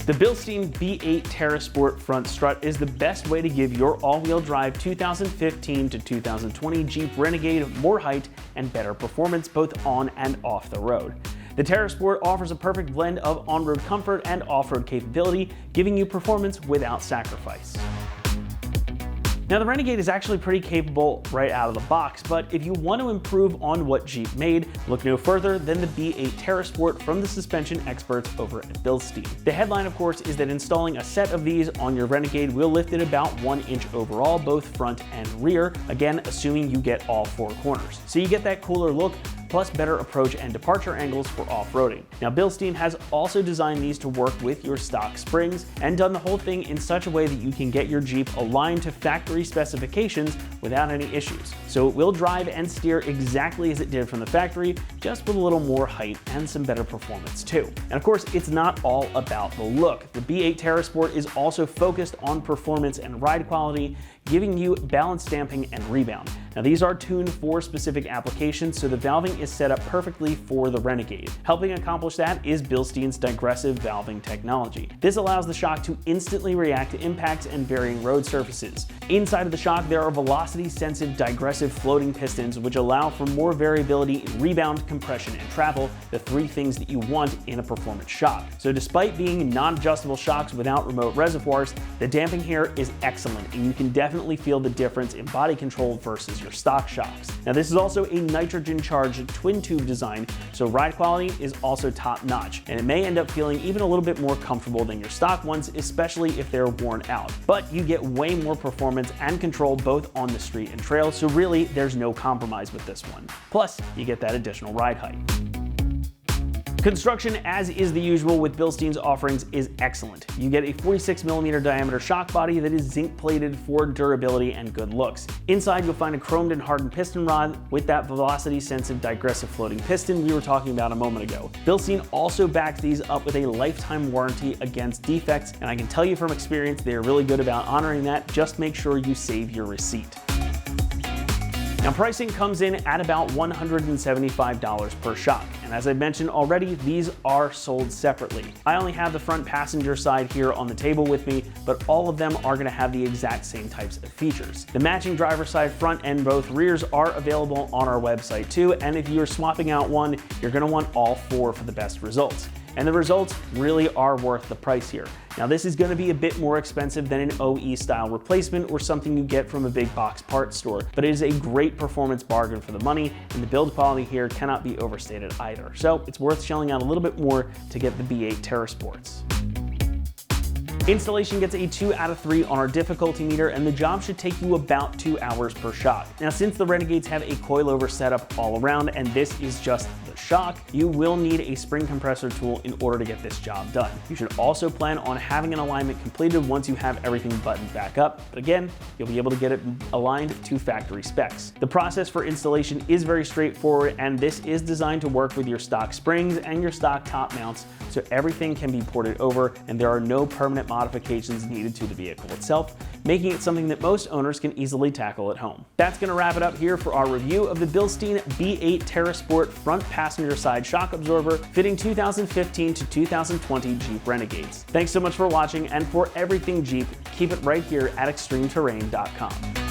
The Bilstein B8 TerraSport front strut is the best way to give your all-wheel drive 2015 to 2020 Jeep Renegade more height and better performance both on and off the road. The TerraSport offers a perfect blend of on-road comfort and off-road capability, giving you performance without sacrifice. Now, the Renegade is actually pretty capable right out of the box, but if you want to improve on what Jeep made, look no further than the B8 TerraSport from the suspension experts over at Bilstein. The headline, of course, is that installing a set of these on your Renegade will lift it about 1 inch overall, both front and rear, again, assuming you get all 4 corners. So you get that cooler look, plus better approach and departure angles for off-roading. Now, Bilstein has also designed these to work with your stock springs and done the whole thing in such a way that you can get your Jeep aligned to factory specifications without any issues. So it will drive and steer exactly as it did from the factory, just with a little more height and some better performance too. And of course, it's not all about the look. The B8 TerraSport is also focused on performance and ride quality, giving you balance damping and rebound. Now, these are tuned for specific applications, so the valving is set up perfectly for the Renegade. Helping accomplish that is Bilstein's digressive valving technology. This allows the shock to instantly react to impacts and varying road surfaces. Inside of the shock, there are velocity-sensitive digressive floating pistons, which allow for more variability in rebound, compression, and travel, the 3 things that you want in a performance shock. So despite being non-adjustable shocks without remote reservoirs, the damping here is excellent, and you can definitely feel the difference in body control versus your stock shocks. Now, this is also a nitrogen-charged twin-tube design, so ride quality is also top-notch, and it may end up feeling even a little bit more comfortable than your stock ones, especially if they're worn out. But you get way more performance and control both on the street and trail, so really there's no compromise with this one. Plus, you get that additional ride height. Construction, as is the usual with Bilstein's offerings, is excellent. You get a 46mm diameter shock body that is zinc plated for durability and good looks. Inside, you'll find a chromed and hardened piston rod with that velocity-sensitive digressive floating piston we were talking about a moment ago. Bilstein also backs these up with a lifetime warranty against defects, and I can tell you from experience they are really good about honoring that. Just make sure you save your receipt. Now, pricing comes in at about $175 per shock, and as I mentioned already, these are sold separately. I only have the front passenger side here on the table with me, but all of them are going to have the exact same types of features. The matching driver's side front and both rears are available on our website too, and if you're swapping out one, you're going to want all 4 for the best results. And the results really are worth the price here. Now, this is going to be a bit more expensive than an OE style replacement or something you get from a big box parts store, but it is a great performance bargain for the money, and the build quality here cannot be overstated either. So it's worth shelling out a little bit more to get the B8 TerraSports. Installation gets a 2 out of 3 on our difficulty meter, and the job should take you about 2 hours per shock. Now, since the Renegades have a coilover setup all around, and this is just the shock, you will need a spring compressor tool in order to get this job done. You should also plan on having an alignment completed once you have everything buttoned back up, but again, you'll be able to get it aligned to factory specs. The process for installation is very straightforward, and this is designed to work with your stock springs and your stock top mounts, so everything can be ported over and there are no permanent modifications needed to the vehicle itself, making it something that most owners can easily tackle at home. That's going to wrap it up here for our review of the Bilstein B8 TerraSport front passenger side shock absorber fitting 2015 to 2020 Jeep Renegades. Thanks so much for watching, and for everything Jeep, keep it right here at ExtremeTerrain.com.